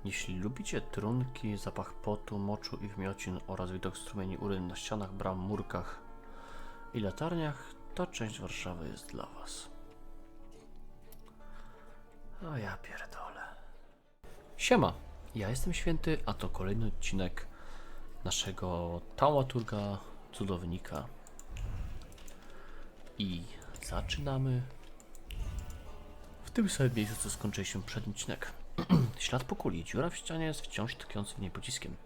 Jeśli lubicie trunki, zapach potu, moczu i wmiocin oraz widok strumieni uryn na ścianach, bram, murkach i latarniach, to część Warszawy jest dla was. O ja pierdolę. Siema, ja jestem Święty, a to kolejny odcinek naszego Thaumaturga Cudownika. I zaczynamy w tym samym miejscu, co skończył się przedni odcinek. Ślad po kuli. Dziura w ścianie jest wciąż tkwiący w niej pociskiem.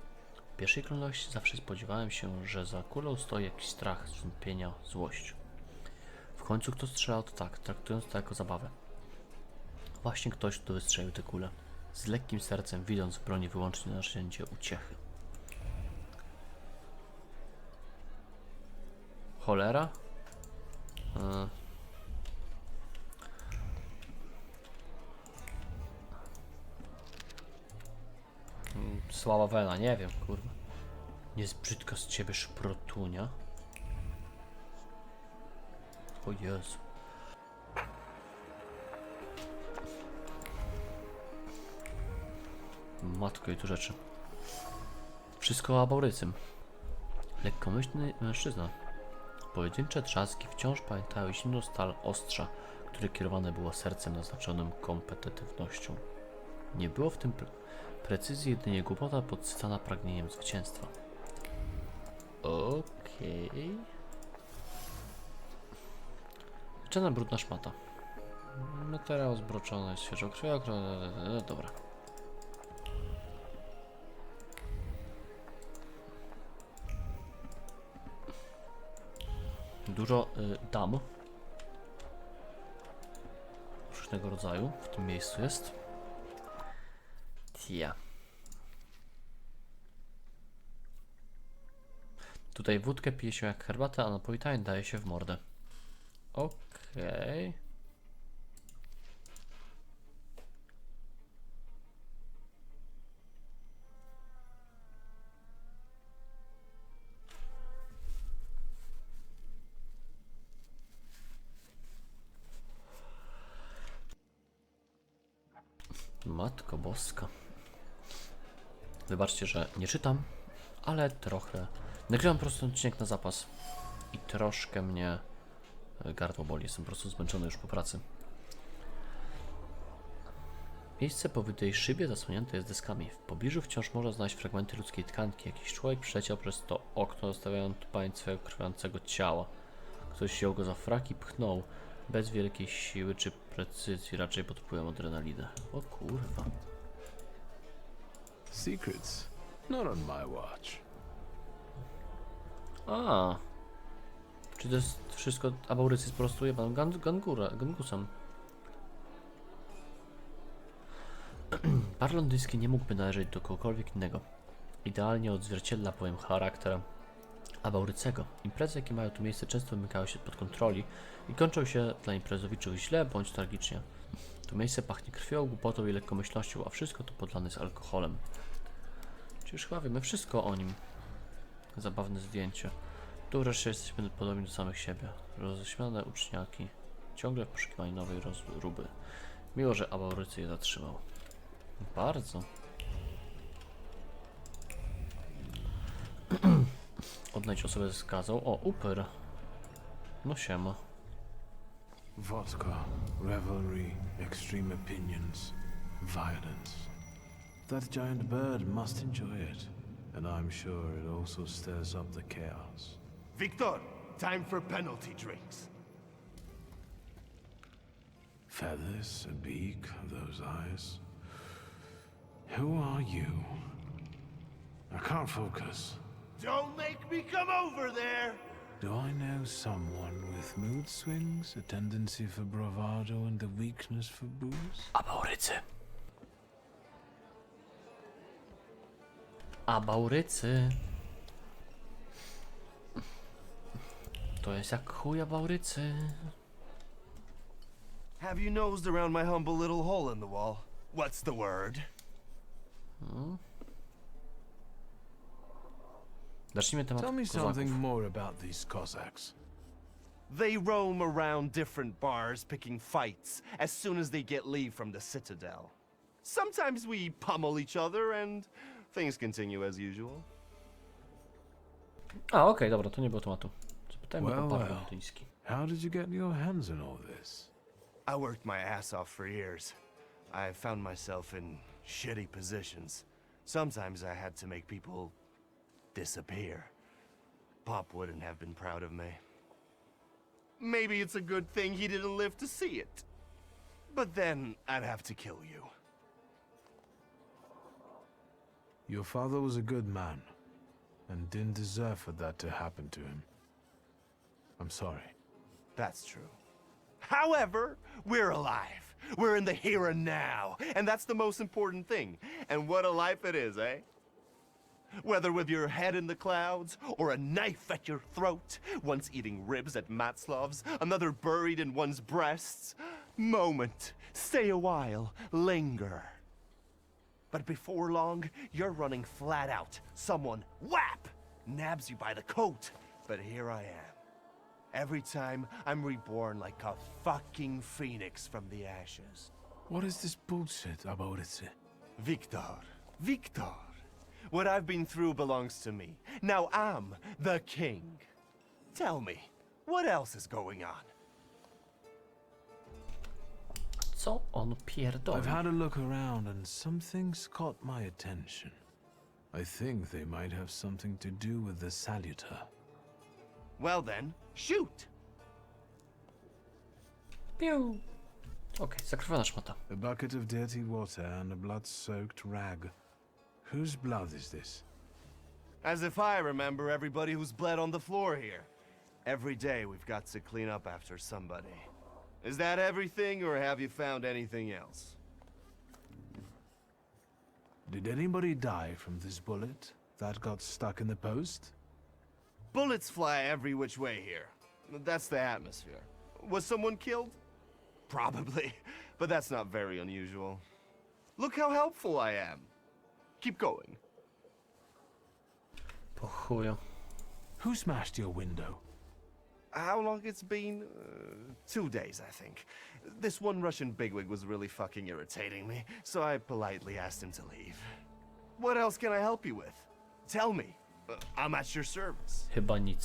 W pierwszej kolejności zawsze spodziewałem się, że za kulą stoi jakiś strach, zwątpienia, złość. W końcu kto strzelał, to tak, traktując to jako zabawę. Właśnie ktoś, kto wystrzelił tę kulę. Z lekkim sercem, widząc w broni wyłącznie narzędzie uciechy. Cholera? Słaba wena, nie wiem, kurwa. Nie jest brzydko z ciebie szprotunia. O Jezu. Matko i tu rzeczy. Wszystko abaurycym. Lekkomyślny mężczyzna. Pojedyncze trzaski wciąż pamiętały zimną stal ostrza, które kierowane było sercem naznaczonym kompetytywnością. Nie było w tym precyzji, jedynie głupota podsycana pragnieniem zwycięstwa. Okej. Czarna brudna szmata. Materiał zbroczony, świeżo krwiokro. Dobra. Dużo dam różnego rodzaju w tym miejscu jest. Tia. Tutaj wódkę pije się jak herbatę, a napój tań daje się w mordę. Okej. Matko boska. Wybaczcie, że nie czytam, ale trochę. Nagrywam po prostu odcinek na zapas i troszkę mnie gardło boli. Jestem po prostu zmęczony już po pracy. Miejsce po wytej szybie zasłonięte jest deskami. W pobliżu wciąż można znaleźć fragmenty ludzkiej tkanki. Jakiś człowiek przeleciał przez to okno, zostawiając tupań swojego krwawiącego ciała. Ktoś wziął go za frak i pchnął. Bez wielkiej siły czy precyzji, raczej pod wpływem adrenaliny. O kurwa. Secrets, not on my watch. A. Czy to jest wszystko abaurycy po prostu jebanym gangusem? Bar londyński nie mógłby należeć do kogokolwiek innego. Idealnie odzwierciedla bowiem charakter abaurycego. Imprezy, jakie mają tu miejsce, często wymykały się spod kontroli i kończą się dla imprezowiczów źle bądź tragicznie. Tu miejsce pachnie krwią, głupotą i lekkomyślnością, a wszystko to podlane z alkoholem. Czy już chyba wiemy wszystko o nim. Zabawne zdjęcie. Tu wreszcie jesteśmy podobni do samych siebie. Roześmiane uczniaki. Ciągle w poszukiwaniu nowej rozruby. Miło, że abaurycy je zatrzymał. Bardzo. Odnajdź osobę ze skazą. O, upyr. No siema. Vodka, revelry, extreme opinions, violence. That giant bird must enjoy it, and I'm sure it also stirs up the chaos. Victor, time for penalty drinks. Feathers, a beak, those eyes. Who are you? I can't focus. Don't make me come over there! Do I know someone with mood swings, a tendency for bravado, and a weakness for booze? Abaurycy. Abaurycy. To jest jak chuj abaurycy. Have you nosed around my humble little hole in the wall? What's the word? Zacznijmy temat Tell me kozaków. something more about these Cossacks. They roam around different bars picking fights as soon as they get leave from the Citadel. Sometimes we pummel each other and things continue as usual. A, okej, dobra, to nie było tematu. Zapytajmy Well, o parę well. brytyjski. How did you get your hands on all this? I worked my ass off for years. I found myself in shitty positions. Sometimes I had to make people disappear. Pop wouldn't have been proud of me. Maybe it's a good thing he didn't live to see it. But then I'd have to kill you. Your father was a good man, and didn't deserve for that to happen to him. I'm sorry. That's true. However, we're alive. We're in the here and now, and that's the most important thing. And what a life it is, eh? Whether with your head in the clouds, or a knife at your throat, once eating ribs at Matzlov's, another buried in one's breasts. Moment, stay a while, linger. But before long, you're running flat out. Someone, whap, nabs you by the coat. But here I am. Every time, I'm reborn like a fucking phoenix from the ashes. What is this bullshit about it? Victor. What I've been through belongs to me. Now I'm the king. Tell me, what else is going on? Co on pierdoli? I've had a look around and some things caught my attention. I think they might have something to do with the salutor. Well then, shoot! Piu. Okej, zakrwawiona szmata. A bucket of dirty water and a blood-soaked rag. Whose blood is this? As if I remember everybody who's bled on the floor here. Every day we've got to clean up after somebody. Is that everything, or have you found anything else? Did anybody die from this bullet that got stuck in the post? Bullets fly every which way here. That's the atmosphere. Was someone killed? Probably, but that's not very unusual. Look how helpful I am. Keep going. Po chuju. Who smashed your window? How long it's been? 2 days, I think. This one Russian bigwig was really fucking irritating me, so I politely asked him to leave. What else can I help you with? Tell me. I'm at your service. Chyba nic.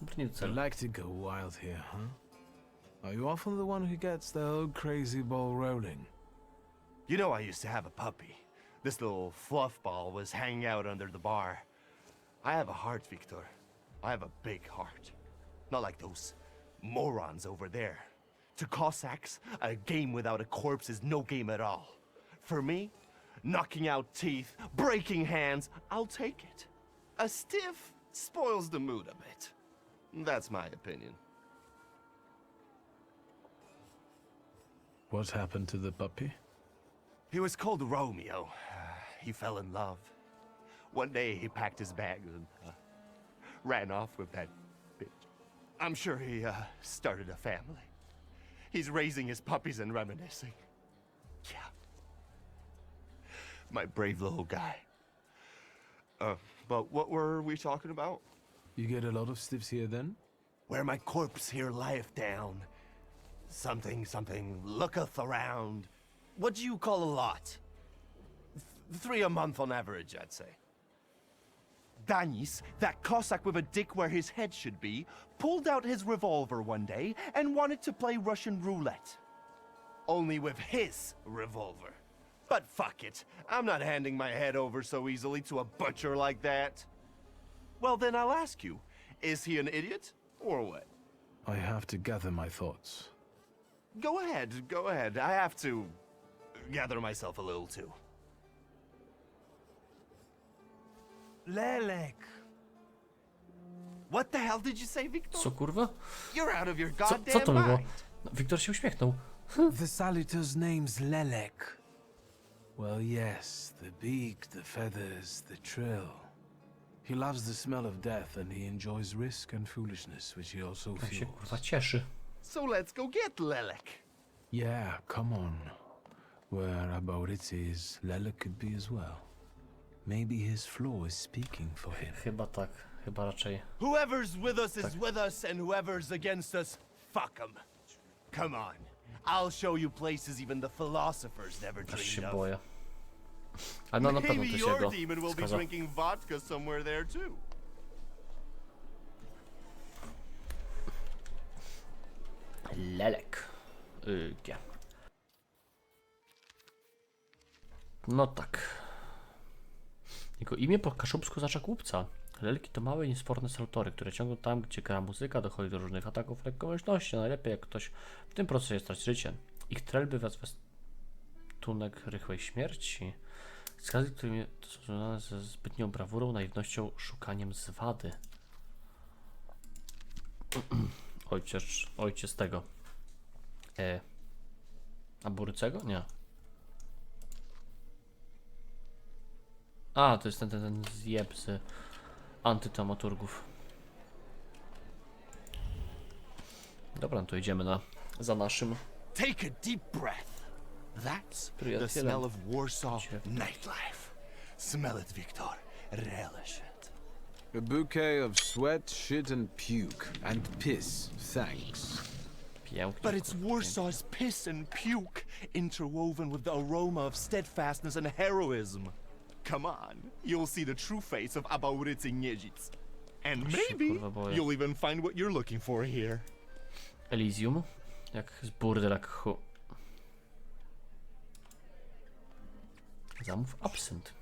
Brnie do I celu. like to go wild here, huh? Are you often the one who gets the whole crazy ball rolling? You know I used to have a puppy. This little fluff ball was hanging out under the bar. I have a heart, Victor. I have a big heart. Not like those morons over there. To Cossacks, a game without a corpse is no game at all. For me, knocking out teeth, breaking hands, I'll take it. A stiff spoils the mood a bit. That's my opinion. What happened to the puppy? He was called Romeo. He fell in love. One day he packed his bags and ran off with that bitch. I'm sure he started a family. He's raising his puppies and reminiscing. Yeah. My brave little guy. But what were we talking about? You get a lot of stiffs here then? Where my corpse here lieth down. Something looketh around. What do you call a lot? 3 a month on average, I'd say. Danis, that Cossack with a dick where his head should be, pulled out his revolver one day and wanted to play Russian roulette. Only with his revolver. But fuck it, I'm not handing my head over so easily to a butcher like that. Well then I'll ask you, is he an idiot or what? I have to gather my thoughts. Go ahead, I have to gather myself a little too. Lelek. What the hell did you say, Victor? Co kurwa? You're out of your Co goddamn to było? mind. No, Wiktor się uśmiechnął. The salutor's name's Lelek. Well, yes, the beak, the feathers, the trill. He loves the smell of death and he enjoys risk and foolishness, which he also Tak się feels. kurwa cieszy. So let's go get Lelek. Yeah, come on. Where about it is, Lelek could be as well. Maybe his flaw is speaking for him. Chyba tak, chyba raczej. Whoever's with us is with us, and whoever's against us, fuck 'em. Come on, I'll show you places even the philosophers never Aż się dreamed of. boję. Ale no na pewno Maybe to się your go demon will be wskaza. drinking vodka somewhere there too. Lelek. G. No tak. Jego imię po kaszubsku oznacza głupca. Lelki to małe i niesforne salutory, które ciągną tam, gdzie gra muzyka, dochodzi do różnych ataków lekkomyślności. Najlepiej jak ktoś w tym procesie straci życie. Ich trelby westunek rychłej śmierci. Skazy, które są związane ze zbytnią brawurą, naiwnością, szukaniem zwady. Ojciec tego. A Burycego? Nie. A, to jest ten zjeb z antytaumaturgów. Dobra, no to idziemy za naszym. Take a deep breath. That's the Przyjacielem. smell of Warsaw nightlife. Smell it, Victor. Relish it. A bouquet of sweat, shit, and puke. And piss, thanks. Pięknie. But it's Warsaw's piss and puke interwoven with the aroma of steadfastness and heroism. Come on, you'll see the true face of Abaurycy Niedzic. And maybe kurwa boję. you'll even find what you're looking for here. Elysium? Jak z burdel, jak chu. Zamów absynt.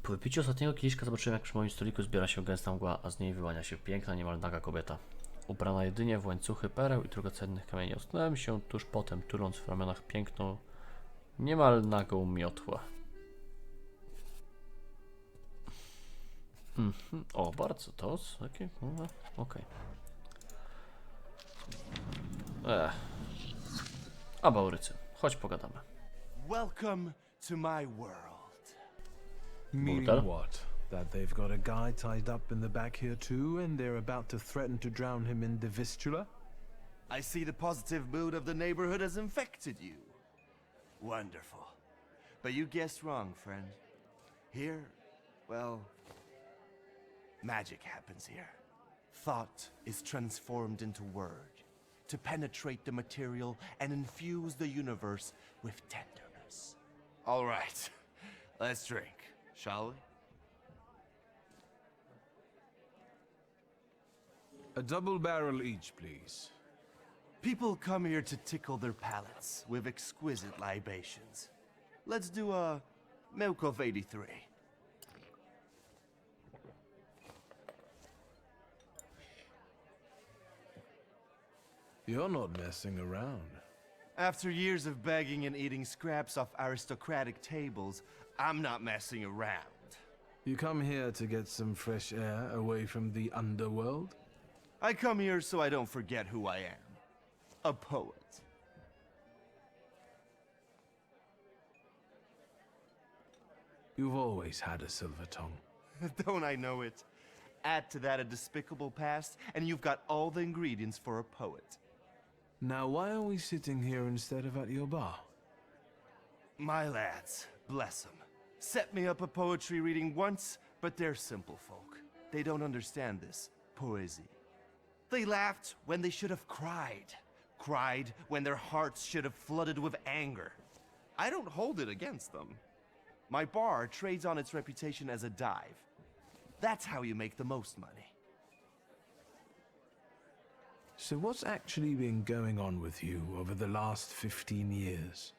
Po wypiciu ostatniego kieliszka zobaczyłem, jak przy moim stoliku zbiera się gęsta mgła, a z niej wyłania się piękna, niemal naga kobieta. Ubrana jedynie w łańcuchy pereł i drogocennych kamieni. Osnąłem się tuż potem, tuląc w ramionach piękną, niemal nagą miotłę. O, bardzo to takie, okej. A Baurycy, chodź pogadamy. Welcome to my world. Meaning Burdel? what? That they've got a guy tied up in the back here too, and they're about to threaten to drown him in the Vistula? I see the positive mood of the neighborhood has infected you. Wonderful. But you guessed wrong, friend. Here, well, magic happens here. Thought is transformed into word to penetrate the material and infuse the universe with tenderness. All right, let's drink, shall we? A double barrel each, please. People come here to tickle their palates with exquisite libations. Let's do a milk of 83. You're not messing around. After years of begging and eating scraps off aristocratic tables, I'm not messing around. You come here to get some fresh air away from the underworld? I come here so I don't forget who I am. A poet. You've always had a silver tongue. Don't I know it? Add to that a despicable past, and you've got all the ingredients for a poet. Now, why are we sitting here instead of at your bar? My lads, bless them, set me up a poetry reading once, but they're simple folk. They don't understand this poesy. They laughed when they should have cried. Cried when their hearts should have flooded with anger. I don't hold it against them. My bar trades on its reputation as a dive. That's how you make the most money. So what's actually been going on with you over the last 15 years?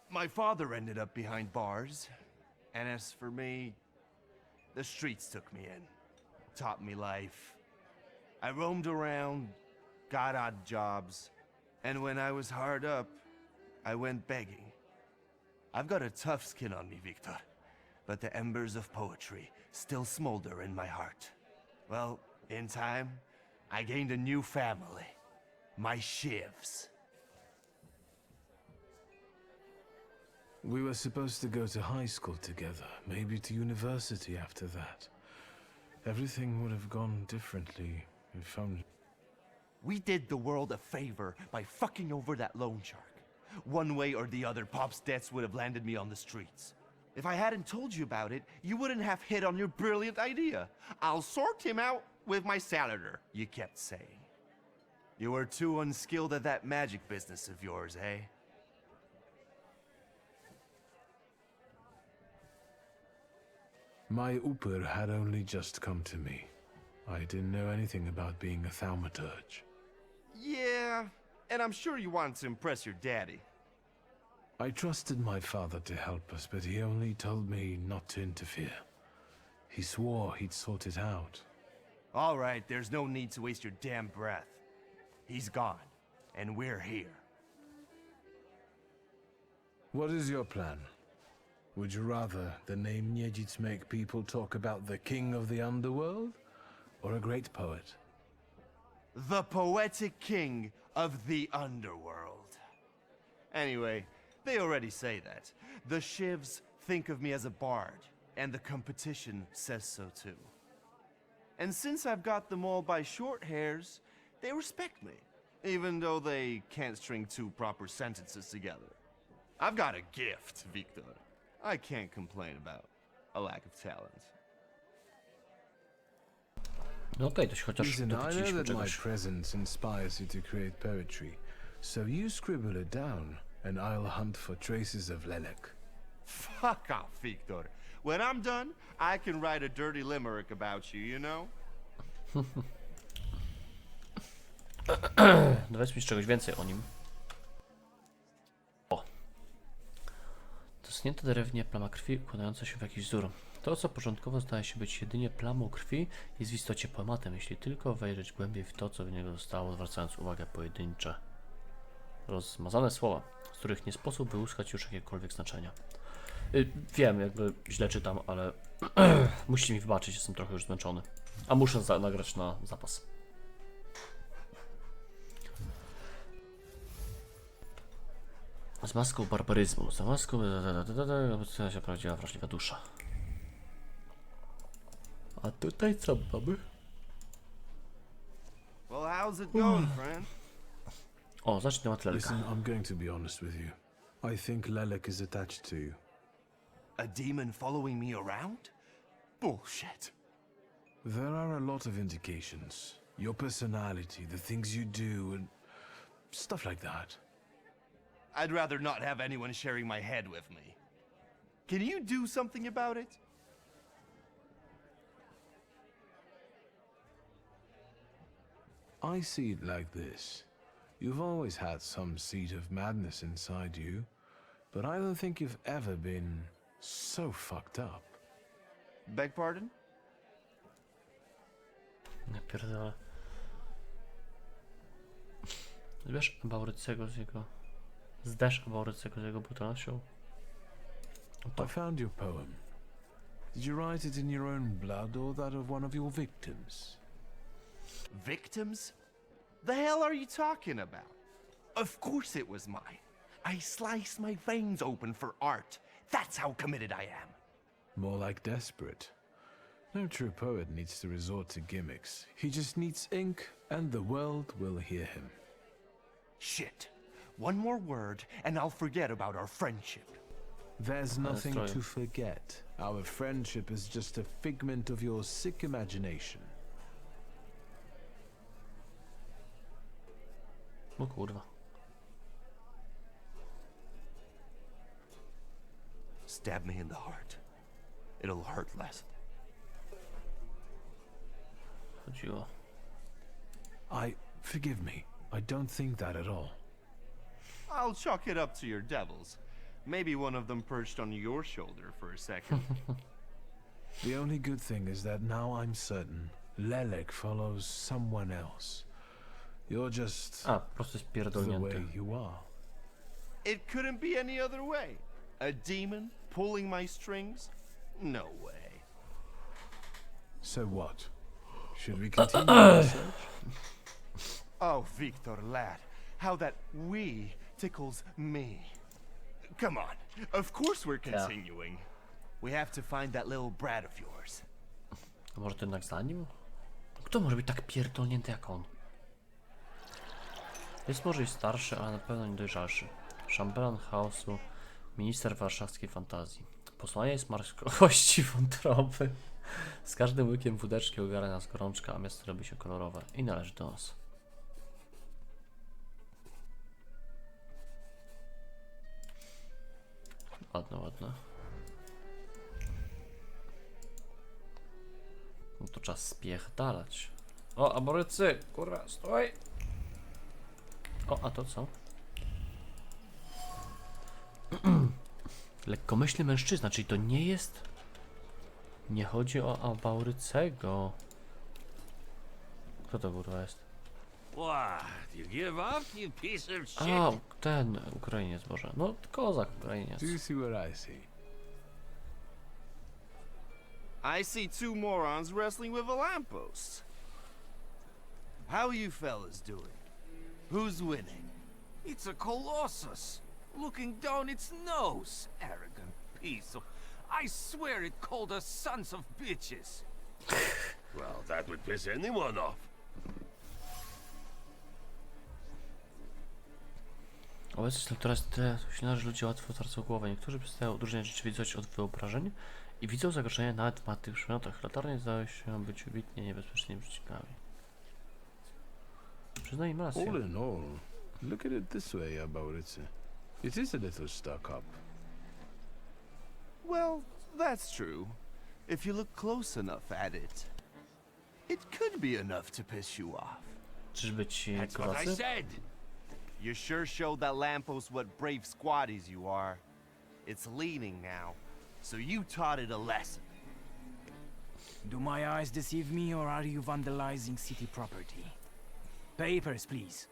My father ended up behind bars, and as for me, the streets took me in, taught me life. I roamed around, got odd jobs, and when I was hard up, I went begging. I've got a tough skin on me, Victor, but the embers of poetry still smolder in my heart. Well, in time, I gained a new family, my Shivs. We were supposed to go to high school together, maybe to university after that. Everything would have gone differently if only... We did the world a favor by fucking over that loan shark. One way or the other, Pop's debts would have landed me on the streets. If I hadn't told you about it, you wouldn't have hit on your brilliant idea. I'll sort him out with my salutor, you kept saying. You were too unskilled at that magic business of yours, eh? My Uper had only just come to me. I didn't know anything about being a Thaumaturge. Yeah, and I'm sure you wanted to impress your daddy. I trusted my father to help us, but he only told me not to interfere. He swore he'd sort it out. All right, there's no need to waste your damn breath. He's gone, and we're here. What is your plan? Would you rather the name Niedzic make people talk about the king of the underworld? Or a great poet? The poetic king of the underworld. Anyway, they already say that. The Shivs think of me as a bard, and the competition says so too. And since I've got them all by short hairs, they respect me, even though they can't string two proper sentences together. I've got a gift, Victor. I can't complain about a lack of talent. No okej, to się chociaż Listen, I know dowiedzieliśmy that my czegoś. presence inspires you to create poetry, so you scribble it down, and I'll hunt for traces of Lelek. Fuck off, Victor. When I'm done, I can write a dirty limerick about you, you know? Dowiedz mi czegoś więcej o nim. O. Doschnięte drewnie, plama krwi układająca się w jakiś wzór. To, co początkowo zdaje się być jedynie plamą krwi, jest w istocie poematem, jeśli tylko wejrzeć głębiej w to, co w niego zostało, zwracając uwagę pojedyncze, rozmazane słowa, z których nie sposób wyłuskać już jakiekolwiek znaczenia. Wiem, jakby źle czytam, ale musicie mi wybaczyć, jestem trochę już zmęczony. A muszę nagrać na zapas. Z maską barbaryzmu, za maską obecna się prawdziwa wrażliwa dusza. A tutaj co mamy? Well, how's it going, friend? O, zacznę od Lelka. Listen, I'm going to be honest with you. I think Lelek is attached to you. A demon following me around? Bullshit. There are a lot of indications. Your personality, the things you do, and stuff like that. I'd rather not have anyone sharing my head with me. Can you do something about it? I see it like this. You've always had some seed of madness inside you, but I don't think you've ever been so fucked up. Beg pardon? Nie pierdolę. Zbierz Baurycego z jego... Zdesz Baurycego z jego brutalnością. I found your poem. Did you write it in your own blood or that of one of your victims? Victims? The hell are you talking about? Of course it was mine. I sliced my veins open for art. That's how committed I am. More like desperate. No true poet needs to resort to gimmicks. He just needs ink, and the world will hear him. Shit. One more word, and I'll forget about our friendship. There's nothing destroy to forget. Our friendship is just a figment of your sick imagination. O kurwa. Stab me in the heart. It'll hurt less. Chodziło. Forgive me. I don't think that at all. I'll chalk it up to your devils. Maybe one of them perched on your shoulder for a second. The only good thing is that now I'm certain Lelek follows someone else. You're just A, po prostu jest the way pierdolnięty. you are. It couldn't be any other way. A demon pulling my strings? No way. So what? Should we continue the search? Oh, Victor, lad, how that we tickles me. Come on, of course we're continuing. We have to find that little brat of yours. A może to jednak za nim? Kto może być tak pierdolnięty jak on? Jest może i starszy, ale na pewno nie dojrzalszy. Szambelan chaosu, minister warszawskiej fantazji. Posłanie jest marskości wątroby. Z każdym łykiem wódeczki ogarnia nas gorączka, a miasto robi się kolorowe i należy do nas. Ładne, ładne. No to czas spierdalać. O, amorycy! Kurwa, stój! O, a to co? Lekkomyślny mężczyzna, czyli to nie jest... Nie chodzi o Abaurycego. Kto to kurwa jest? What? You give up, you piece of shit? A, ten Ukrainiec może. No, kozak Ukrainiec. Do you see what I see? I see two morons wrestling with a lamppost. How you fellas doing? Who's winning? It's a colossus, looking down its nose. Arrogant piece of... I swear it called us sons of bitches. Well, that would piss anyone off. Obecność lektora jest tyle silna, że ludzie łatwo tracą głowę. Niektórzy przestają odróżniać rzeczywistość od wyobrażeń i widzą zagrożenie nawet w martwych przedmiotach. Latarnie zdają się być wybitnie niebezpiecznymi przeciwnikami. Przyznaję im rację. All in all, look at it this way, Abaurycy. It is a little stuck up. Well, that's true. If you look close enough at it, it could be enough to piss you off. Czyżby ci That's what I kozacy? said. You sure showed that lamppost what brave squatties you are. It's leaning now, so you taught it a lesson. Do my eyes deceive me, or are you vandalizing city property? Papers, please.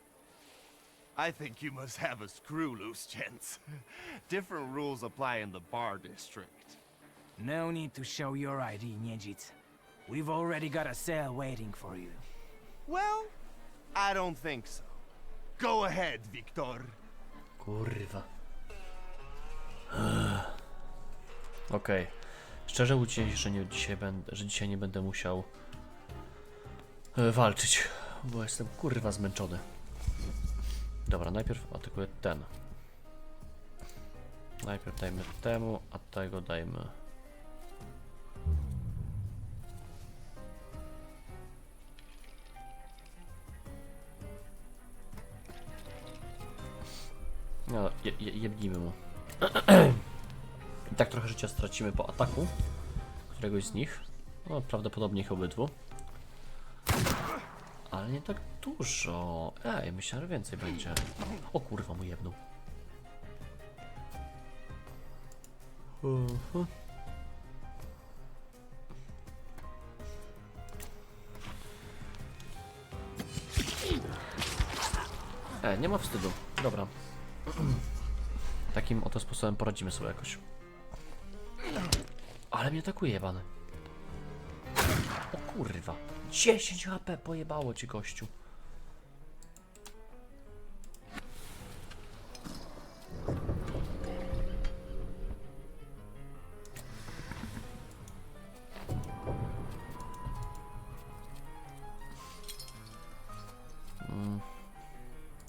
I think you must have a screw loose, gents. Different rules apply in the bar district. No need to show your ID, Niedzit. We've already got a cell waiting for you. Well, I don't think so. Go ahead, Victor. Kurwa. Okej. Szczerze uciec, że dzisiaj nie będę musiał walczyć, bo jestem kurwa zmęczony. Dobra, najpierw atakuję ten. Najpierw dajmy temu, a tego dajmy. No, jebnijmy mu. I tak trochę życia stracimy po ataku któregoś z nich. No, prawdopodobnie ich obydwu. Ale nie tak dużo. Myślałem, że więcej będzie. O kurwa, mu jebnął. Nie ma wstydu. Dobra. Takim oto sposobem poradzimy sobie jakoś. Ale mnie atakuje jebany. O kurwa. 10 HP pojebało ci gościu.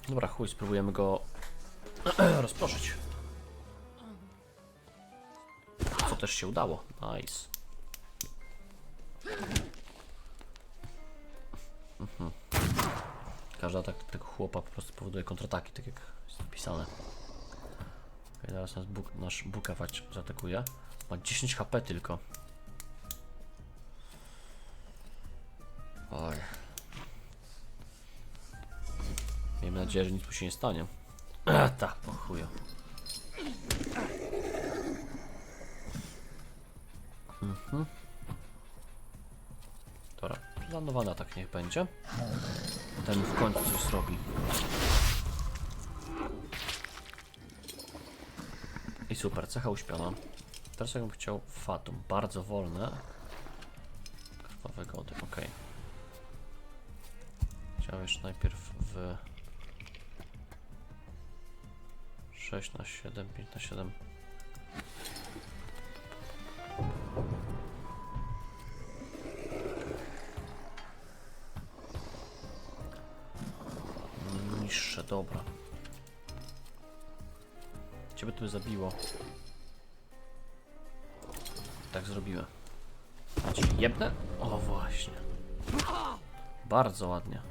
Dobra, chuj, spróbujemy go rozproszyć. Co też się udało. Nice. Każdy atak tego chłopa po prostu powoduje kontrataki, tak jak jest napisane. Okay, teraz nasz bukawacz zaatakuje. Ma 10 HP tylko. Oj. Miejmy nadzieję, że nic mu się nie stanie. Tak, po chuju. Dobra, planowany atak niech będzie. Ten w końcu coś zrobi. I super, cecha uśpiona. Teraz jakbym chciał fatum, bardzo wolne. Krwawe gody, ok. Chciałem jeszcze najpierw w 6 na 7, 5 na 7. Niższe, dobra. Ciebie tu zabiło. Tak zrobimy. A ci jebnę? O właśnie. Bardzo ładnie.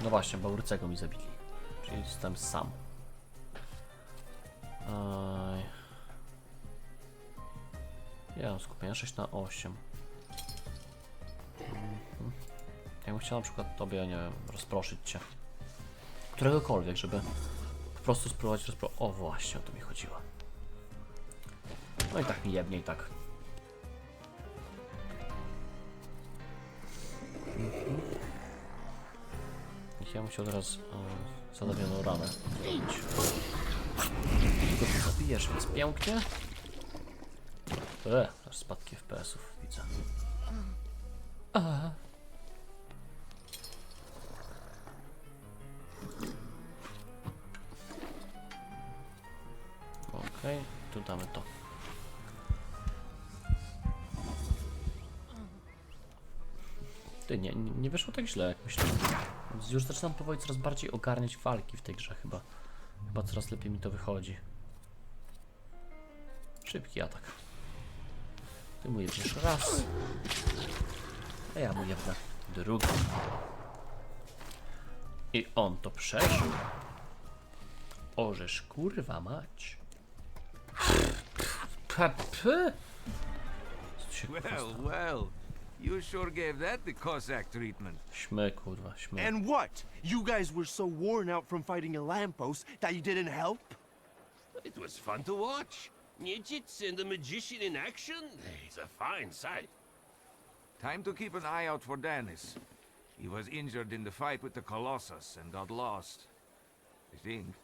No właśnie, Bałrycego mi zabili. Czyli jestem sam. Ja mam skupienia 6 na 8. Ja bym chciał na przykład tobie, nie wiem, rozproszyć cię. Któregokolwiek, żeby po prostu spróbować O właśnie, o to mi chodziło. No i tak mi jebnie i tak. Ja bym chciał teraz zadawioną ranę. Idź. Tylko ty zabijesz, więc pięknie. Aż spadki FPS-ów widzę. Okej, tu damy to. Ty, nie wyszło tak źle, jak myślałem. Więc już zaczynam powoli coraz bardziej ogarniać walki w tej grze chyba. Chyba coraz lepiej mi to wychodzi. Szybki atak. Ty mu jedziesz raz. A ja mu jebnę drugi. I on to przeżył. Orzesz kurwa mać. Well, well. You sure gave that the Cossack treatment. Śmy kurwa, śmy. And what? You guys were so worn out from fighting a lamppost that you didn't help? It was fun to watch. Niedzits and the magician in action. He's a fine sight. Time to keep an eye out for Danis. He was injured in the fight with the Colossus and got lost. I think.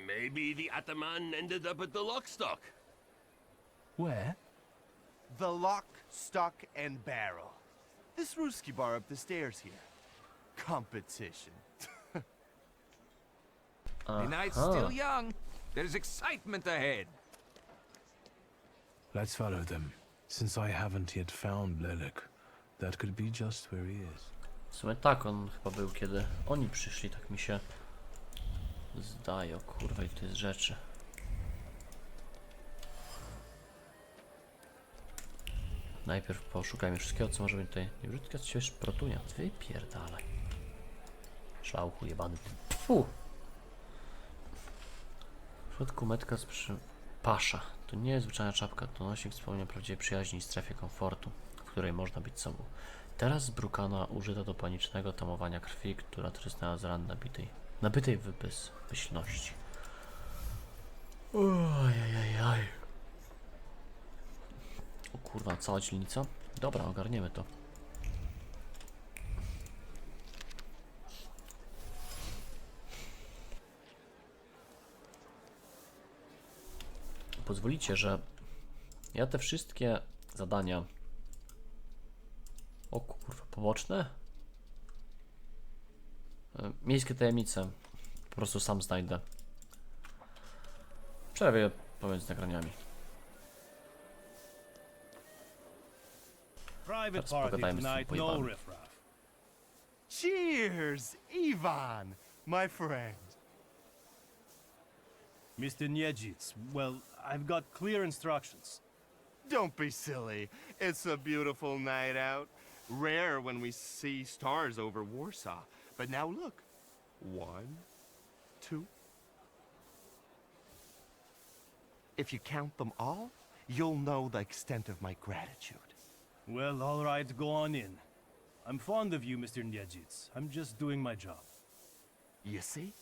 Maybe the Ataman ended up at the Lockstock. Where? The lock, stock, and barrel. This Ruski bar up the stairs here. Competition. The night's still young. There's excitement ahead. Let's follow them. Since I haven't yet found Lelek, that could be just where he is. W sumie tak, on chyba był kiedy oni przyszli, tak mi się zdaje. O kurwa, i to jest rzeczy. Najpierw poszukajmy wszystkiego, co może być tutaj. Niebrzydka z ciebie szprotunia. Wypierdalaj. Szlauchu jebany. Fu! W środku metka z pasza. To nie jest zwyczajna czapka, to nosi wspomnienia prawdziwej przyjaźni i strefie komfortu, w której można być sobą. Teraz zbrukana, użyta do panicznego tamowania krwi, która trysnęła z ran nabytej bezmyślności. Ojajajaj. O kurwa, cała dzielnica? Dobra, ogarniemy to. Pozwolicie, że ja te wszystkie zadania... O kurwa, poboczne? Miejskie tajemnice. Po prostu sam znajdę. Przerwę pomiędzy nagraniami. Private Teraz party pogadajmy z tym tonight, no pojebanym. riffraff. Cheers, Ivan, my friend. Mr. Niedzits, well, I've got clear instructions. Don't be silly. It's a beautiful night out. Rare when we see stars over Warsaw. But now look. 1, 2. If you count them all, you'll know the extent of my gratitude. Well, all right, go on in. I'm fond of you, Mr. Niedzits. I'm just doing my job. You see?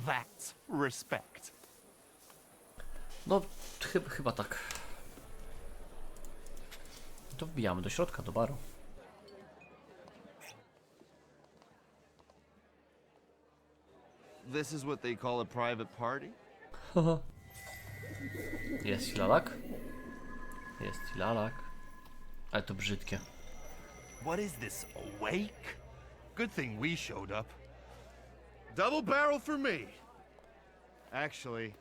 That's respect. No, chyba tak. To wbijamy do środka, do baru. This is what they call a private party? Jest lalak. Jest lalak. Ale to brzydkie. What is this, a wake? Good thing we showed up. Double barrel for me. Actually,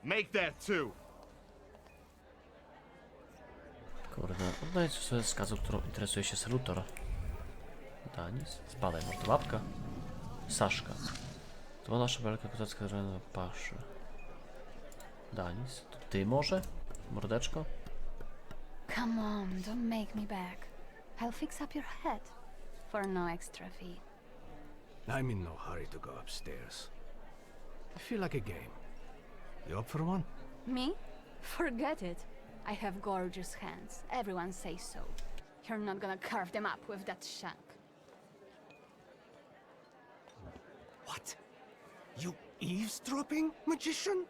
make that 2. Kurde, odnajdź sobie wskazów, którą interesuje się salutor. Danis? Zbadaj, może to babka? Saszka. To była nasza wielka kozacka na paszy. Danis? To ty może? Mordeczko? Come on, don't make me back. I'll fix up your head for no extra fee. I'm in no hurry to go upstairs. I feel like a game. You up for one? Me? Forget it. I have gorgeous hands. Everyone says so. You're not gonna carve them up with that shank. What? You eavesdropping, magician?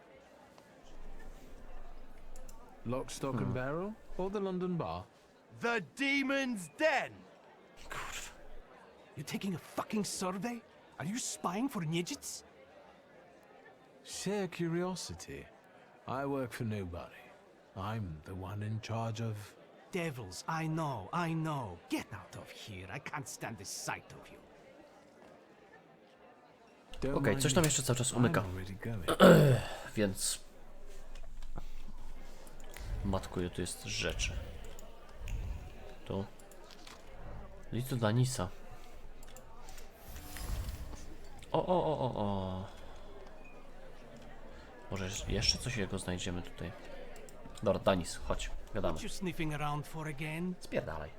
Lock, stock and barrel? Or the London bar? The Demon's Den! You taking a fucking survey? Are you spying for Niedzits? Sheer curiosity. I work for nobody. I'm the one in charge of... Devils, I know. Get out of here. I can't stand the sight of you. Okej, coś tam jeszcze cały czas umyka. Więc... Matku, ile tu jest rzeczy. Tu. List do Danisa. O. Może jeszcze coś jego znajdziemy tutaj. Dobra, Danis, chodź, gadamy. What you sniffing around for again? Spierdalaj.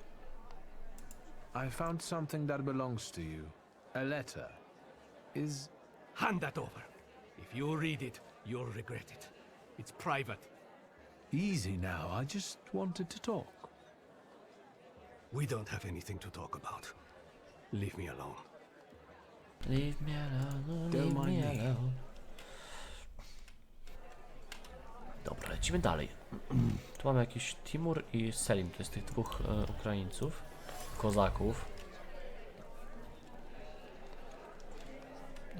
I found something that belongs to you. A letter. Is... Hand that over. If you read it, you'll regret it. It's private. Easy now, I just wanted to talk. We don't have anything to talk about. Leave me alone. Leave me alone, Don't leave mind me me. alone. Dobra, lecimy dalej. Tu mamy jakiś Timur i Selim, to jest tych dwóch Ukraińców, kozaków.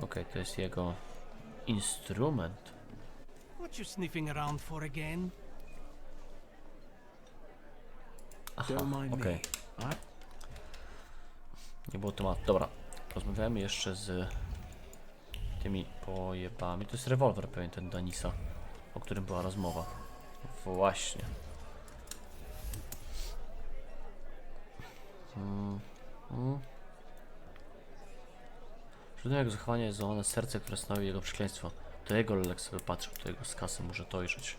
Okej, to jest jego instrument. What you sniffing around for again? Aha, Don't mind okej. me. Nie było tematu. Dobra, rozmawiamy jeszcze z tymi pojebami. To jest rewolwer pewnie ten Danisa, o którym była rozmowa. Właśnie. Trudno jego zachowanie jest złamane serce, które stanowi jego przekleństwo. To jego Lelek sobie patrzył, to jego z kasy może dojrzeć.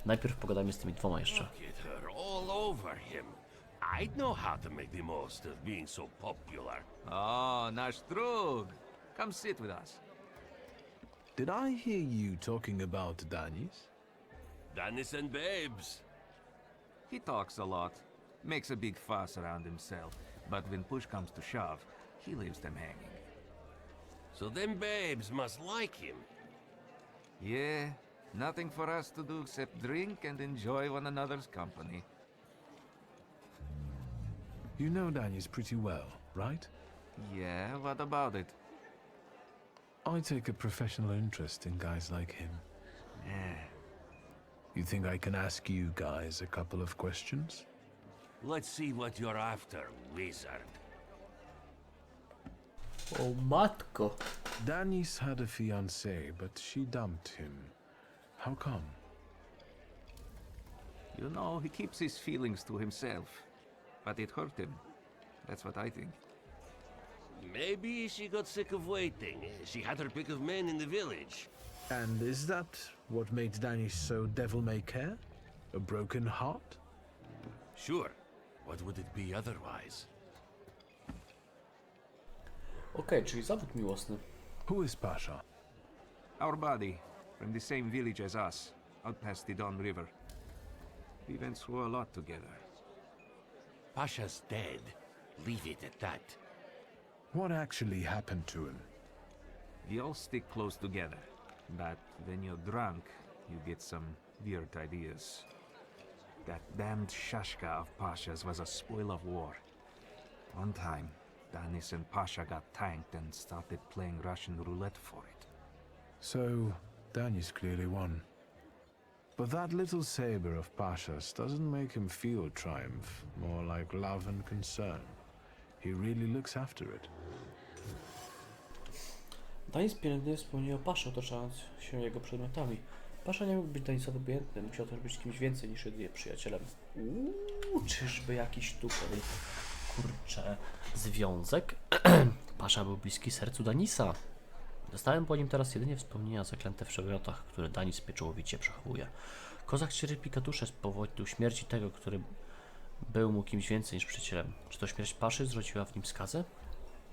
Najpierw pogadajmy z tymi dwoma jeszcze. Look at her all over him. I'd know how to make the most of being so popular. Oh, nasz drug. Come sit with us. Did I hear you talking about Danis? Dennis and babes. He talks a lot, makes a big fuss around himself, but when push comes to shove, he leaves them hanging. So them babes must like him. Yeah, nothing for us to do except drink and enjoy one another's company. You know Danis pretty well, right? Yeah, what about it? I take a professional interest in guys like him. Yeah. You think I can ask you guys a couple of questions? Let's see what you're after, wizard. O matko! Danis had a fiancée, but she dumped him. How come? You know, he keeps his feelings to himself, but it hurt him. That's what I think. Maybe she got sick of waiting. She had her pick of men in the village. And is that what made Danis so devil-may-care? A broken heart? Sure. What would it be otherwise? Okej, czyli zawód miłosny. Who is Pasha? Our buddy, from the same village as us, out past the Don River. We went through a lot together. Pasha's dead. Leave it at that. What actually happened to him? We all stick close together, but when you're drunk, you get some weird ideas. That damned Shashka of Pasha's was a spoil of war. One time, Danis and Pasha got tanked and started playing Russian roulette for it. So, Danis clearly won. But that little saber of Pasha's doesn't make him feel triumph, more like love and concern. He really looks after it. Danis pielęgnuje wspomnienie o Paszy, otaczając się jego przedmiotami. Pasza nie mógł być Danisowi obojętny, musiał też być kimś więcej niż jedynie przyjacielem. Czyżby jakiś tutaj, kurczę, związek? Pasza był bliski sercu Danisa. Dostałem po nim teraz jedynie wspomnienia zaklęte w przedmiotach, które Danis pieczołowicie przechowuje. Kozak cierpi katusze z powodu śmierci tego, który był mu kimś więcej niż przyjacielem. Czy to śmierć Paszy zrodziła w nim skazę?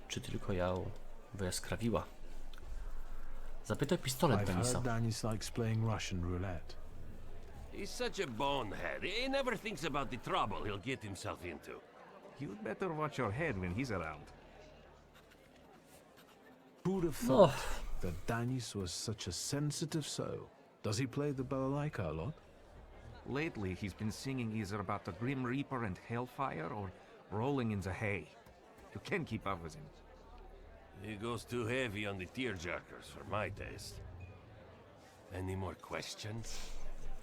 Czy tylko ją wyjaskrawiła. Zapytaj pistolet I've Danisa. heard Danis likes playing Russian roulette. He's such a bonehead. He never thinks about the trouble he'll get himself into. You'd better watch your head when he's around. Who'd have No, thought that Danis was such a sensitive soul? Does he play the balalaika a lot? Lately, he's been singing either about the Grim Reaper and Hellfire or rolling in the hay. You can't keep up with him. He goes too heavy on the tearjerkers for my taste. Any more questions?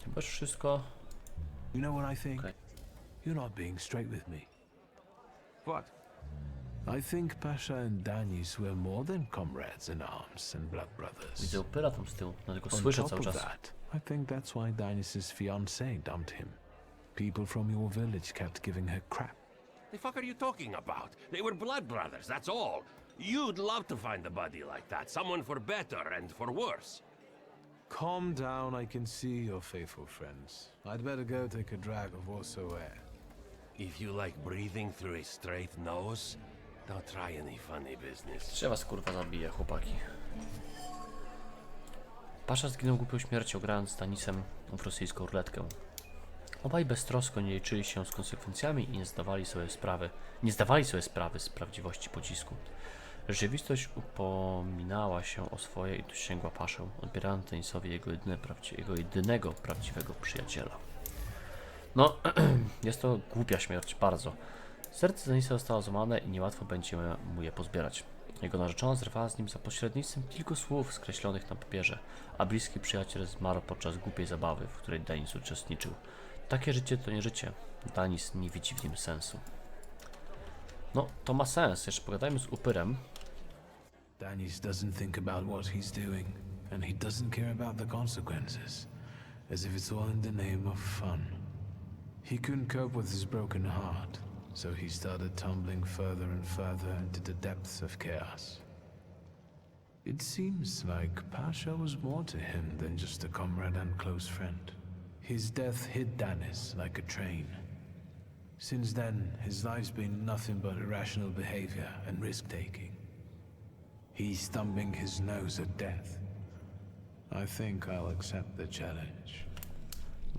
chyba już wszystko. You know what I think? Okay. You're not being straight with me. What? I think Pasha and Danis were more than comrades in arms and blood brothers. Widzę upyra tam z tyłu, dlatego On słyszę top cały of czas. that, I think that's why Danis's fiancée dumped him. People from your village kept giving her crap. The fuck are you talking about? They were blood brothers, that's all. You'd love to find a buddy like that. Someone for better and for worse. Calm down, I can see your faithful friends. I'd better go take a drag of Warsaw air. If you like breathing through a straight nose, don't try any funny business. Czy ja was kurwa zabiję, chłopaki. Pasza zginął głupią śmiercią, grając z Danisem w rosyjską ruletkę. Obaj beztrosko nie liczyli się z konsekwencjami i nie zdawali sobie sprawy z prawdziwości pocisku. Rzeczywistość upominała się o swoje i tu sięgła Paszę, odbierając Danisowi jego jedynego prawdziwego przyjaciela. No, jest to głupia śmierć, bardzo. Serce Danisa zostało złamane i niełatwo będzie mu je pozbierać. Jego narzeczona zerwała z nim za pośrednictwem kilku słów skreślonych na papierze, a bliski przyjaciel zmarł podczas głupiej zabawy, w której Danis uczestniczył. Takie życie to nie życie. Danis nie widzi w nim sensu. No, to ma sens. Jeszcze pogadajmy z upyrem. Danis doesn't think about what he's doing, and he doesn't care about the consequences, as if it's all in the name of fun. He couldn't cope with his broken heart, so he started tumbling further and further into the depths of chaos. It seems like Pasha was more to him than just a comrade and close friend. His death hit Danis like a train. Since then, his life's been nothing but irrational behavior and risk-taking. He's thumbing his nose at death. I think I'll accept the challenge.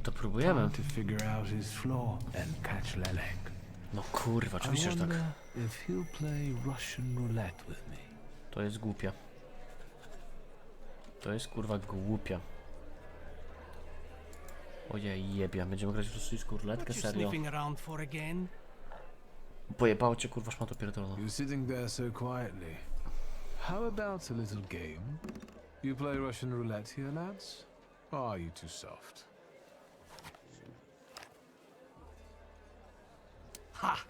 To próbujemy. Time to figure out his flaw and catch Lelek. No kurwa, oczywiście, że tak. If he'll play Russian roulette with me. To jest głupia. To jest kurwa głupia. Ojej, jebia. Będziemy grać w rosyjską ruletkę, serio. Pojebało cię kurwa szmato pierdolona. You're sitting there so quietly. How about a little game? You play Russian roulette here, lads? Or are you too soft? Ha!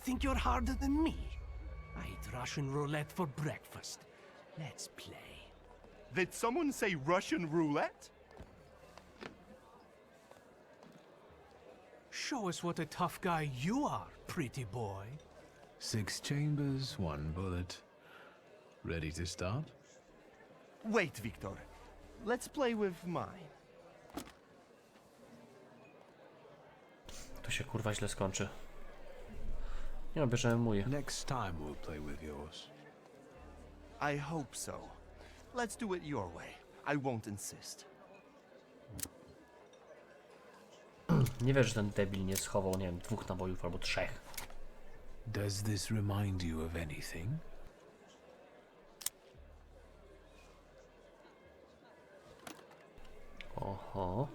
Think you're harder than me? I eat Russian roulette for breakfast. Let's play. Did someone say Russian roulette? Show us what a tough guy you are, pretty boy. 6 chambers, 1 bullet. Ready to start? Wait, Victor. Let's play with mine. To się kurwa źle skończy. Nie bierzemy mój. Next time we'll play with yours. I hope so. Let's do it your way. I won't insist. Nie wiesz, że ten debil nie schował, nie wiem, 2 nabojów albo 3. Does this remind you of anything? Oho.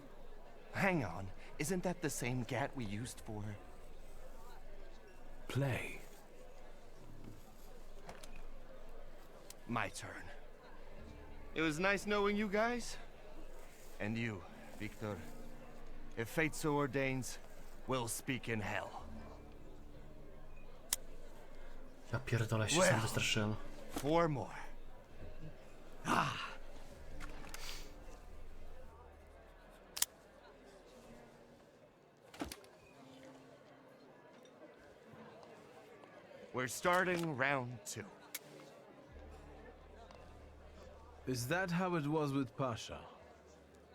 Hang on. Isn't that the same gat we used for... Play. My turn. It was nice knowing you guys. And you, Victor. If fate so ordains, we'll speak in hell. Ja pierdolę się sam wystraszyłem. 4 more. We're starting round 2. Is that how it was with Pasha?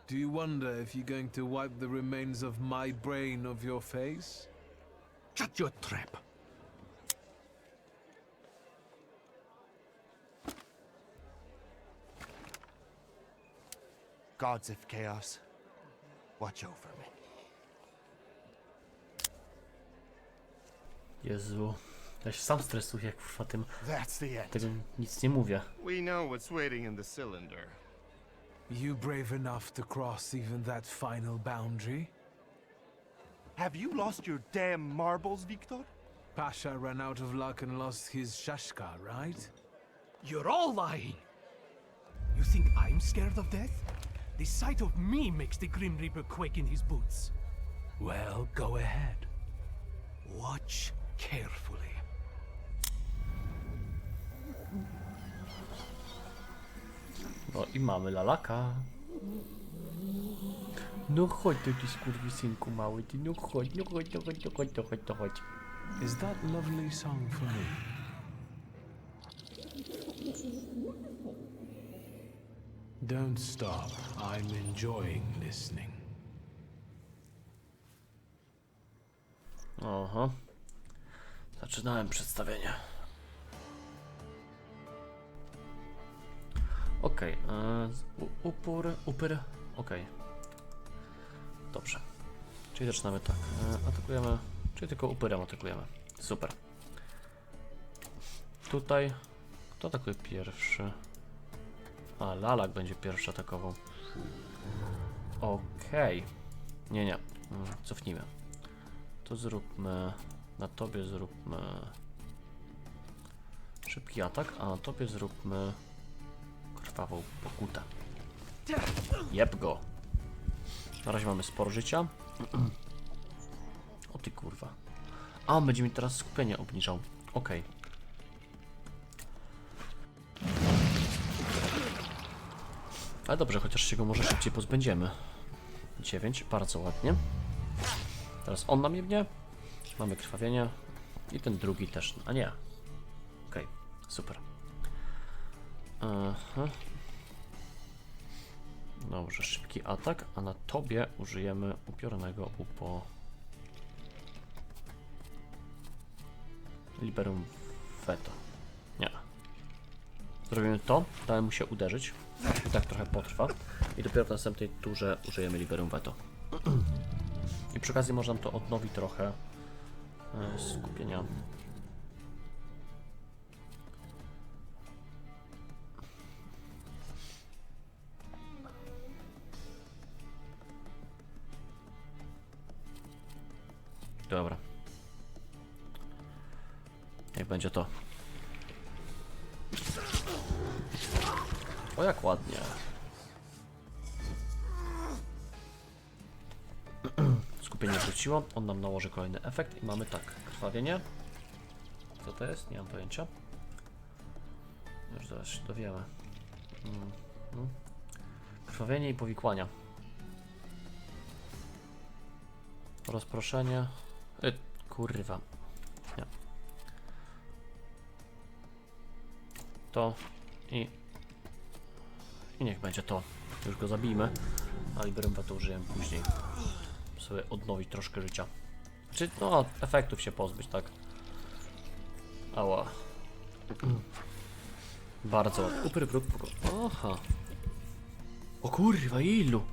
Do you wonder if you're going to wipe the remains of my brain off your face? Shut your trap. Gods of chaos, watch over me. Jezu. Ja się sam stresuję, kurwa, tym. That's the end. Tego nic nie mówię. We know what's waiting in the cylinder. You brave enough to cross even that final boundary? Have you lost your damn marbles, Victor? Pasha ran out of luck and lost his shashka, right? You're all lying! You think I'm scared of death? The sight of me makes the Grim Reaper quake in his boots. Well, go ahead. Watch carefully. No i mamy lalaka. No chodź do ty skurwisynku mały, ty no chodź, no chodź, no chodź, no chodź, no chodź, no chodź. Is that lovely song for me? Don't stop. I'm enjoying listening. Oho. Zaczynałem przedstawienie. Okej, upyr, okej. Dobrze. Czyli zaczynamy tak, atakujemy, czyli tylko upyrem atakujemy. Super. Tutaj, kto atakuje pierwszy? A, lalak będzie pierwszy atakował. Okej. Nie, cofnijmy. To zróbmy, na tobie zróbmy szybki atak, a na tobie zróbmy krwawą pokutę. Jeb go. Na razie mamy sporo życia. O ty kurwa. A, on będzie mi teraz skupienie obniżał. Okej. Ale dobrze, chociaż się go może szybciej pozbędziemy. 9, bardzo ładnie. Teraz on na mnie mnie. Mamy krwawienie. I ten drugi też. A nie. Okej, super. Aha. Dobrze, szybki atak, a na tobie użyjemy upiornego Liberum veto. Nie. Zrobimy to, dałem mu się uderzyć. I tak trochę potrwa. I dopiero w następnej turze użyjemy Liberum veto. I przy okazji można to odnowi trochę skupienia. Dobra. Niech będzie to. O, jak ładnie. Skupienie wróciło. On nam nałoży kolejny efekt i mamy tak. Krwawienie. Co to jest? Nie mam pojęcia. Już zaraz się dowiemy. Krwawienie i powikłania. Rozproszenie. Kurwa. Nie. To i niech będzie to. Już go zabijmy. A Liberum veto użyjemy później. Sobie odnowić troszkę życia. Czy no, efektów się pozbyć, tak? Ała. Bardzo ładnie. Upyr próg. Aha. O kurwa, ilu?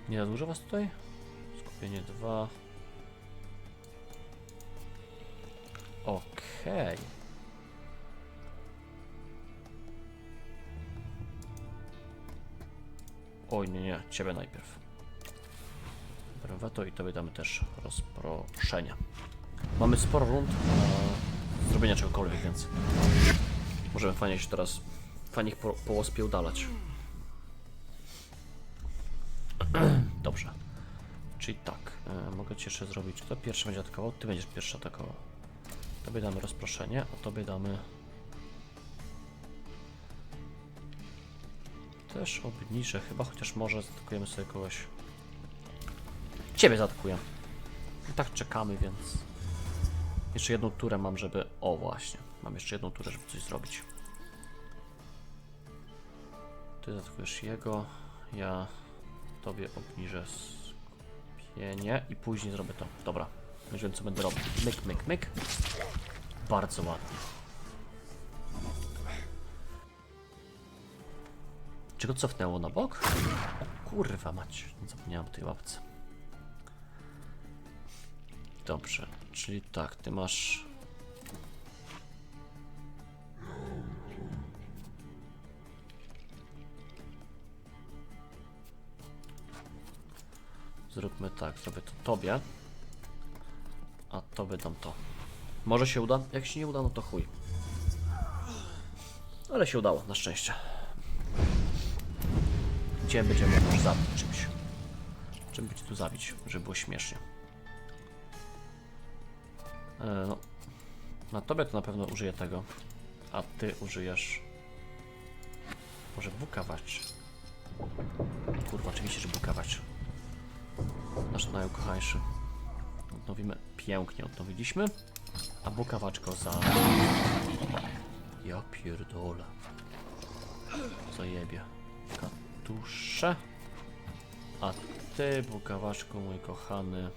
Nie za dużo was tutaj? Skupienie 2. Okej. Oj, nie, ciebie najpierw. Dobra, to i tobie damy też rozproszenie. Mamy sporo rund na zrobienia czegokolwiek, więc możemy fajnie się teraz połospiełdalać. Dobrze. Czyli tak, mogę ci jeszcze zrobić, kto pierwszy będzie atakował? Ty będziesz pierwszy atakował. Tobie damy rozproszenie, a tobie damy też obniżę chyba, chociaż może zaatakujemy sobie kogoś. Ciebie zaatakuję. I tak czekamy, więc jeszcze jedną turę mam, żeby... O właśnie, mam jeszcze jedną turę, żeby coś zrobić. Ty zaatakujesz jego, ja tobie obniżę skupienie i później zrobię to. Dobra, już wiem co będę robił. Myk, myk, myk. Bardzo ładnie. Czy go cofnęło na bok? O kurwa mać, zapomniałem o tej łapce. Dobrze, czyli tak, ty masz... Zróbmy tak, zrobię to tobie, a tobie dam to. Może się uda? Jak się nie uda, no to chuj. Ale się udało, na szczęście. Gdzie będziemy już zabić czymś? Czym by ci tu zabić, żeby było śmiesznie? No. Na tobie to na pewno użyję tego, a ty użyjesz... Może bukawać. Kurwa, oczywiście, że bukawać. Nasz najukochańszy. Odnowimy. Pięknie odnowiliśmy. A bukawaczko za... Ja pierdolę. Zajebie. Katusze. A ty, bukawaczku, mój kochany.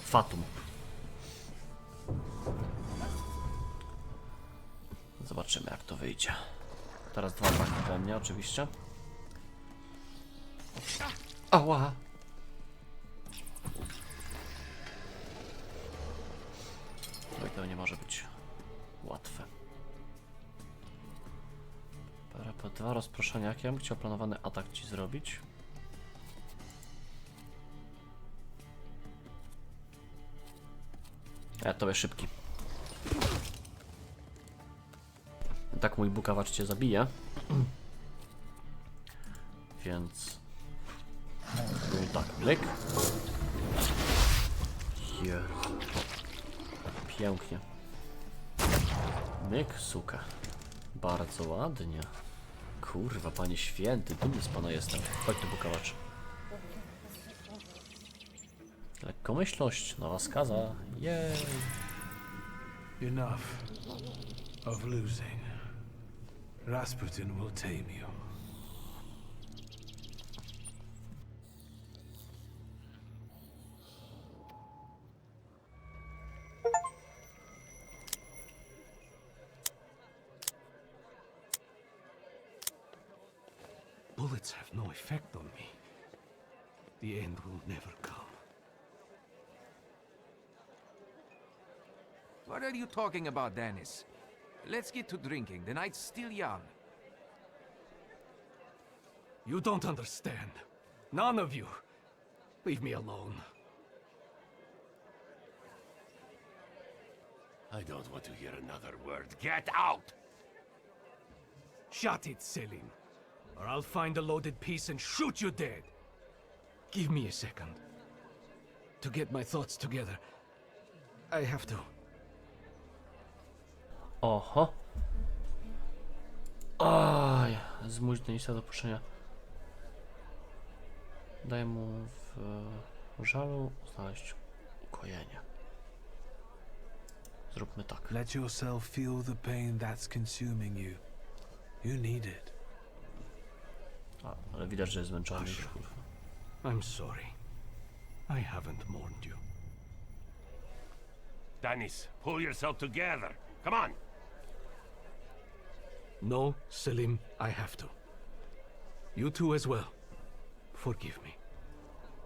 Fatum. Zobaczymy, jak to wyjdzie. Teraz 2 ataki we mnie, oczywiście. Ała! No i to nie może być łatwe. Po 2 rozproszenia. Jak ja bym chciał planowany atak ci zrobić? To jest szybki. Tak mój bukawacz cię zabije. Więc... No i tak, myk. Pięknie. Myk, suka. Bardzo ładnie. Kurwa, panie święty, dumny z pana jestem. Chodź tu, bukawacz. Lekkomyślność, nowa skaza. Jej. Enough of losing. Rasputin will tame you. Bullets have no effect on me. The end will never come. What are you talking about, Dennis? Let's get to drinking. The night's still young. You don't understand. None of you. Leave me alone. I don't want to hear another word. Get out! Shut it, Selim. Or I'll find a loaded piece and shoot you dead. Give me a second. To get my thoughts together. I have to. Oho. Oj, zmuś Denisa do puszczenia. Daj mu w żalu znaleźć ukojenie. Zróbmy tak. Let yourself feel the pain that's consuming you. You need it. A, ale widać, że jest zmęczony już, kurwa. I'm sorry. I haven't mourned you. Dennis, pull yourself together. Come on! No, Selim, I have to. You too as well. Forgive me.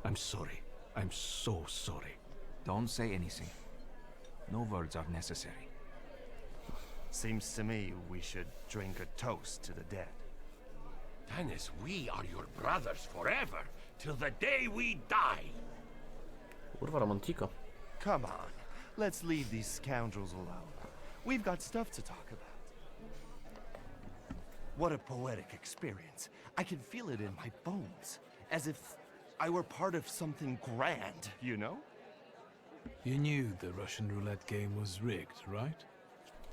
I'm sorry. I'm so sorry. Don't say anything. No words are necessary. Seems to me we should drink a toast to the dead. Dennis, we are your brothers forever, till the day we die. Kurwa, romantico. Come on, let's leave these scoundrels alone. We've got stuff to talk about. What a poetic experience. I can feel it in my bones, as if I were part of something grand, you know? You knew the Russian roulette game was rigged, right?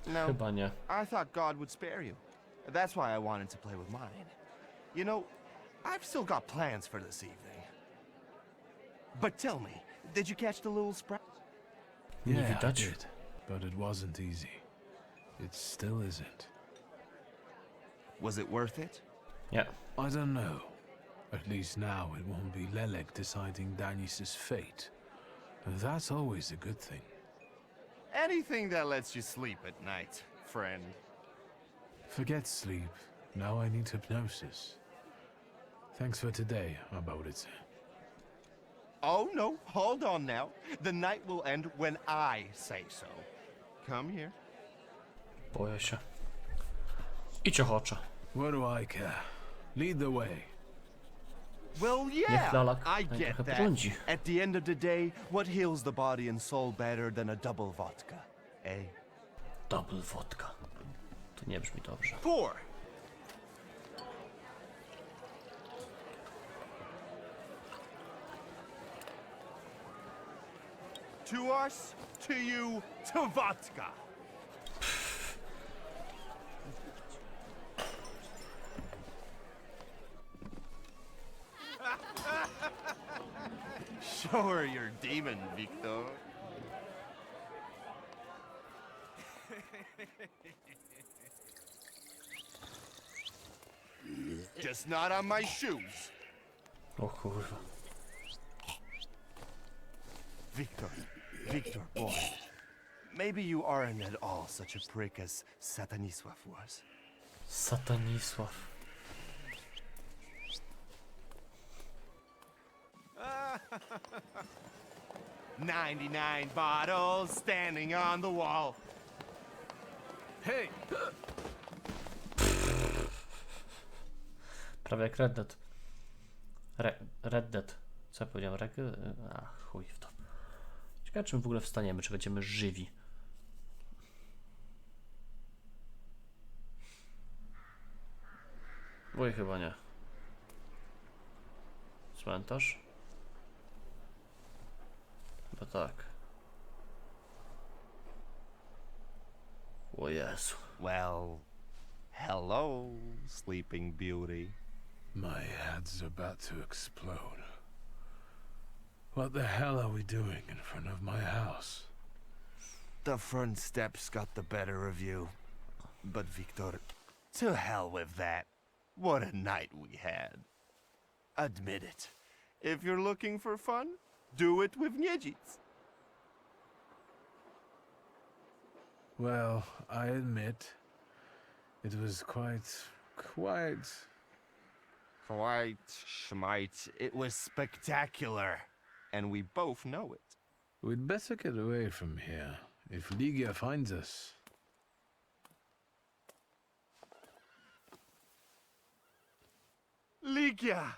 No, Chyba nie. I thought God would spare you. That's why I wanted to play with mine. You know, I've still got plans for this evening. But tell me, did you catch the little sprout? Nie Yeah, I widać. did, but it wasn't easy. It still isn't. Was it worth it? Nie. I don't know. At least now it won't be Lelek deciding Danis's fate. And that's always a good thing. Anything that lets you sleep at night, friend. Forget sleep. Now I need hypnosis. Thanks for today, Abauryce. Oh, no, hold on now. The night will end when I say so. Come here. Boję się. Idź ochocza. What do I care? Lead the way. Well, Niech yeah, lalak I get trochę that. porządzi. At the end of the day, what heals the body and soul better than a double vodka, eh? Double wodka. To nie brzmi dobrze. Pour! To us, to you, to vodka! Show her your demon, Victor. Just not on my shoes. O kurwa. Victor, boy. Maybe you aren't at all such a prick as Satanisław was. Satanisław. 99 bottles standing on the wall. Hey! Prawie jak Red Dead. Red Dead. Co ja powiedziałem? Chuj w to. Ciekawe, czy my w ogóle wstaniemy, czy będziemy żywi. Oj, chyba nie. Cmentarz? Chyba tak. O Jezu. Well, hello, Sleeping Beauty. My head's about to explode. What the hell are we doing in front of my house? The front steps got the better of you. But Victor, to hell with that. What a night we had. Admit it. If you're looking for fun, do it with Niedzic. Well, I admit, it was quite... Quite, schmite. It was spectacular. And we both know it. We'd better get away from here, if Ligia finds us. Ligia!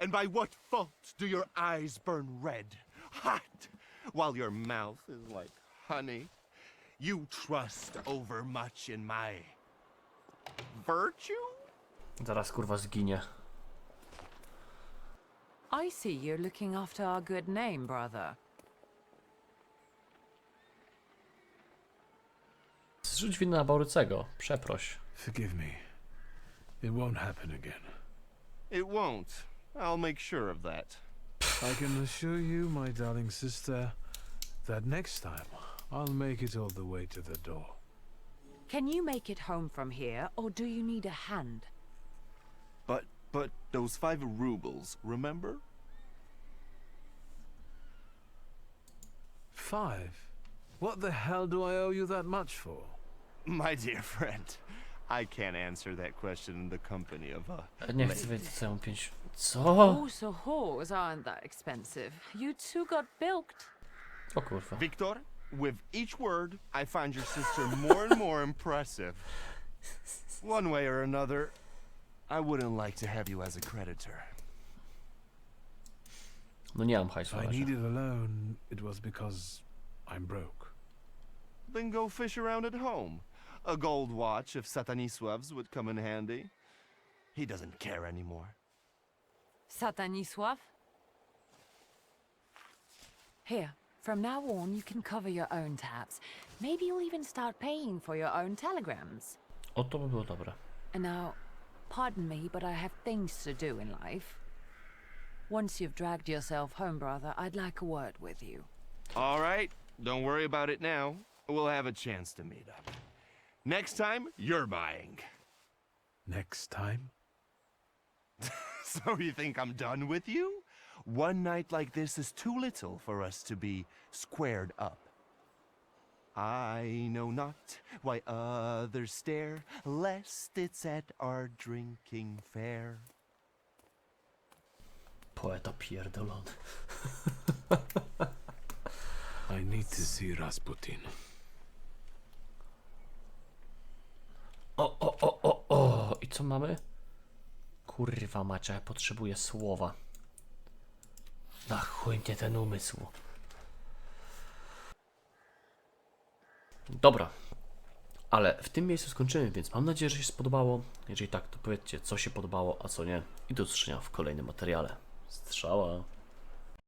And by what fault do your eyes burn red, hot, while your mouth is like honey? You trust overmuch in my virtue? Zaraz kurwa zginie. I see you're looking after our good name, brother. Zrzuć winę na Baurycego. Przeproś. Forgive me. It won't happen again. It won't. I'll make sure of that. I can assure you, my darling sister, that next time I'll make it all the way to the door. Can you make it home from here, or do you need a hand? But those 5 rubles, remember? 5? What the hell do I owe you that much for? My dear friend, I can't answer that question in the company of a... Nie chcę wiedzieć, co ja mam 5... Co? Oh, so whores aren't that expensive. You two got bilked. O kurwa. Victor, with each word, I find your sister more and more impressive. One way or another, I wouldn't like to have you as a creditor. No nie mam hajsu If na I razie. needed a loan, it was because I'm broke. Then go fish around at home. A gold watch if Satanisław's would come in handy. He doesn't care anymore. Satanisław? Here, from now on you can cover your own tabs. Maybe you'll even start paying for your own telegrams. O, to by było dobre. And now, pardon me, but I have things to do in life. Once you've dragged yourself home, brother, I'd like a word with you. All right, don't worry about it now. We'll have a chance to meet up. Next time, you're buying. Next time? So you think I'm done with you? One night like this is too little for us to be squared up. I know not why others stare, lest it's at our drinking fair. Poeta pierdolony. I need to see Rasputin. O. I co mamy? Kurwa macie, ja potrzebuję słowa. Na chuj mnie ten umysł. Dobra. Ale w tym miejscu skończymy, więc mam nadzieję, że się spodobało. Jeżeli tak, to powiedzcie, co się podobało, a co nie. I do usłyszenia w kolejnym materiale. Strzała.